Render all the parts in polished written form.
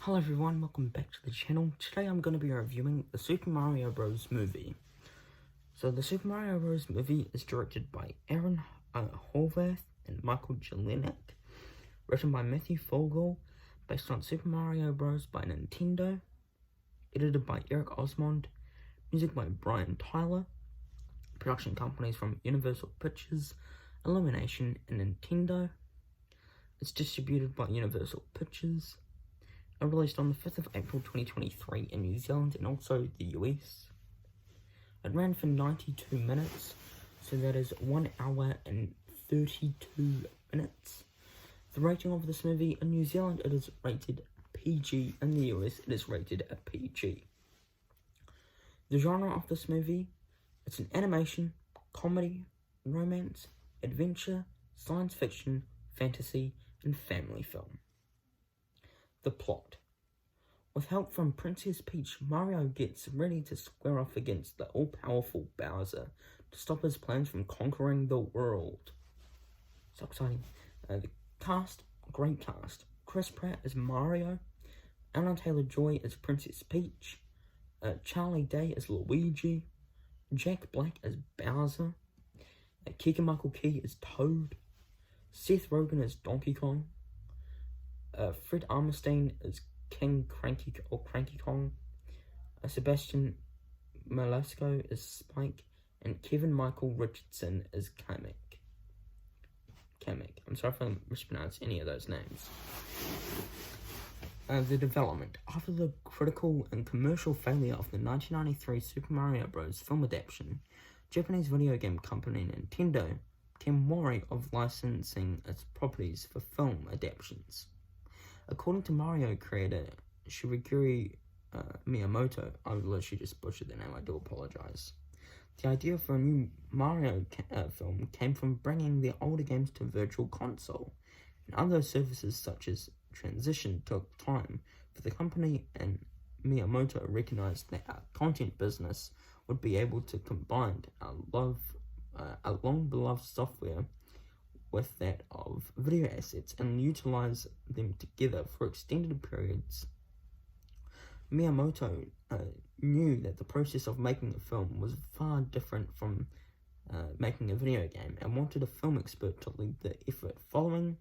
Hello everyone, welcome back to the channel. Today I'm going to be reviewing the Super Mario Bros. Movie. So the Super Mario Bros. Movie is directed by Aaron Horvath and Michael Jelenic, written by Matthew Fogel, based on Super Mario Bros. By Nintendo, edited by Eric Osmond, music by Brian Tyler, production companies from Universal Pictures, Illumination, and Nintendo. It's distributed by Universal Pictures. It released on the 5th of April 2023 in New Zealand and also the US. It ran for 92 minutes, so that is 1 hour and 32 minutes. The rating of this movie in New Zealand, it is rated PG. In the US, it is rated a PG. The genre of this movie, it's an animation, comedy, romance, adventure, science fiction, fantasy, and family film. The plot. With help from Princess Peach, Mario gets ready to square off against the all-powerful Bowser to stop his plans from conquering the world. So exciting. The cast, great cast. Chris Pratt as Mario, Anna Taylor-Joy as Princess Peach, Charlie Day as Luigi, Jack Black as Bowser, Keegan-Michael Key as Toad, Seth Rogen as Donkey Kong, Fred Armisen as King Cranky Kong, Sebastian Maniscalco as Spike, and Kevin Michael Richardson as Kamek. I'm sorry if I mispronounced any of those names. The development. After the critical and commercial failure of the 1993 Super Mario Bros. Film adaptation, Japanese video game company Nintendo became wary of licensing its properties for film adaptations. According to Mario creator Shigeru Miyamoto, I literally just butchered the name, I do apologize. The idea for a new Mario film came from bringing the older games to Virtual Console, and other services such as transition took time for the company, and Miyamoto recognized that our content business would be able to combine our long-beloved software with that of video assets and utilize them together for extended periods. Miyamoto knew that the process of making a film was far different from making a video game and wanted a film expert to lead the effort. Following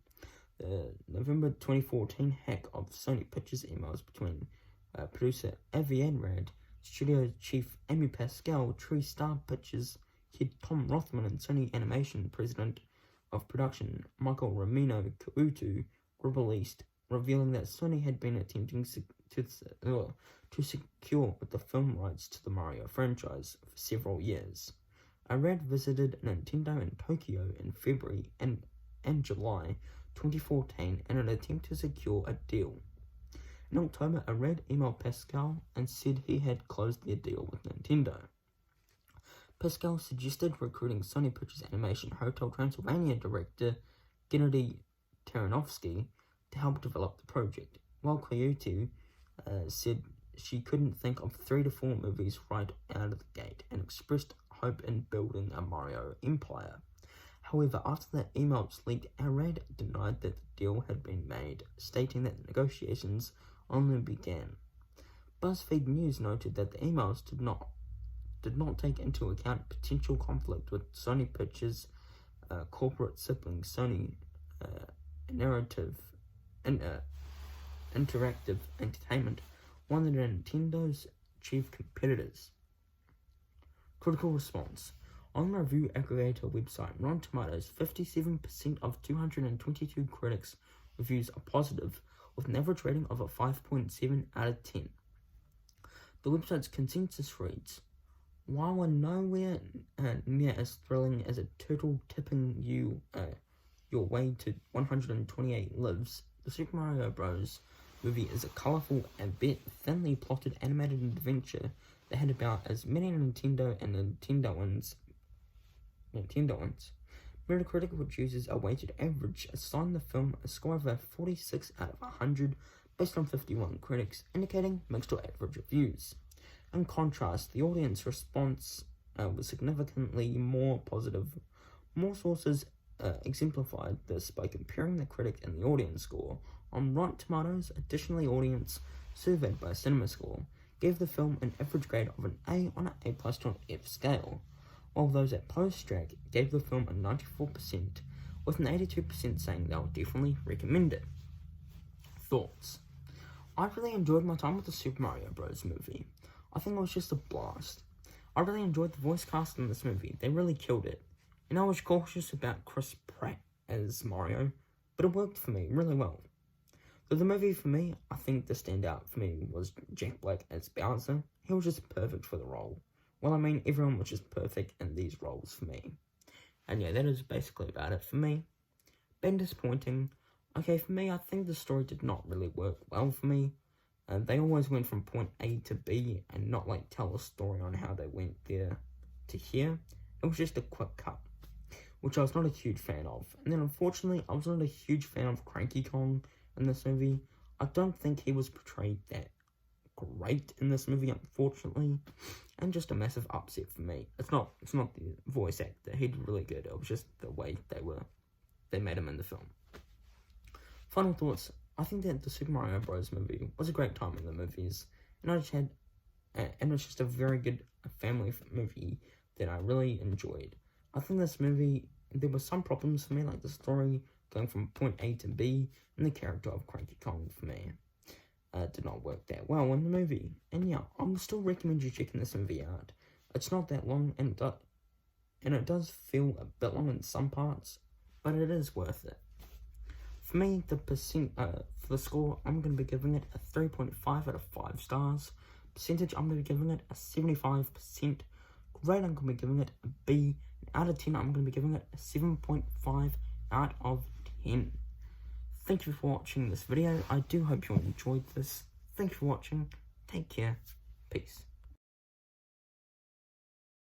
the November 2014 hack of Sony Pictures emails between producer Avi Arad, studio chief Amy Pascal, TriStar Pictures head Tom Rothman, and Sony Animation president of production Michael Romino Kautu were released, revealing that Sony had been attempting to secure the film rights to the Mario franchise for several years. Arad visited Nintendo in Tokyo in February and July 2014 in an attempt to secure a deal. In October, Arad emailed Pascal and said he had closed their deal with Nintendo. Pascal suggested recruiting Sony Pictures Animation Hotel Transylvania director Gennady Taranovsky to help develop the project, while Koyuki said she couldn't think of 3 to 4 movies right out of the gate and expressed hope in building a Mario empire. However, after the emails leaked, Arad denied that the deal had been made, stating that the negotiations only began. BuzzFeed News noted that the emails did not take into account potential conflict with Sony Pictures' corporate sibling Sony Interactive Entertainment, one of Nintendo's chief competitors. Critical response. On the review aggregator website Rotten Tomatoes, 57% of 222 critics' reviews are positive, with an average rating of a 5.7 out of 10. The website's consensus reads, "While we're nowhere near as thrilling as a turtle tipping your way to 128 lives, the Super Mario Bros. Movie is a colourful and thinly plotted animated adventure that had about as many Nintendoans. Metacritic producers a weighted average assigned the film a score of a 46 out of 100 based on 51 critics, indicating mixed or average reviews. In contrast, the audience response was significantly more positive. More sources exemplified this by comparing the critic and the audience score on Rotten Tomatoes. Additionally, audience surveyed by CinemaScore gave the film an average grade of an A on an A+ to an F scale, while those at Post-Track gave the film a 94%, with an 82% saying they would definitely recommend it. Thoughts? I really enjoyed my time with the Super Mario Bros. Movie. I think it was just a blast. I really enjoyed the voice cast in this movie. They really killed it. And I was cautious about Chris Pratt as Mario, but it worked for me really well. So the movie for me, I think the standout for me was Jack Black as Bowser. He was just perfect for the role. Well, I mean, everyone was just perfect in these roles for me. And yeah, that is basically about it for me. Been disappointing. Okay, for me, I think the story did not really work well for me. They always went from point A to B and not like tell a story on how they went there to here. It was just a quick cut, which I was not a huge fan of. And then unfortunately, I was not a huge fan of Cranky Kong in this movie. I don't think he was portrayed that great in this movie, unfortunately, and just a massive upset for me. It's not the voice actor. He did really good. It was just the way they made him in the film. Final thoughts. I think that the Super Mario Bros. Movie was a great time in the movies, and it's just a very good family movie that I really enjoyed. I think this movie, there were some problems for me, like the story going from point A to B, and the character of Cranky Kong for me did not work that well in the movie. And yeah, I would still recommend you checking this movie out. It's not that long, and it does feel a bit long in some parts, but it is worth it. For me, the for the score, I'm going to be giving it a 3.5 out of 5 stars. Percentage, I'm going to be giving it a 75%. Grade, I'm going to be giving it a B. And out of 10, I'm going to be giving it a 7.5 out of 10. Thank you for watching this video. I do hope you enjoyed this. Thank you for watching. Take care. Peace.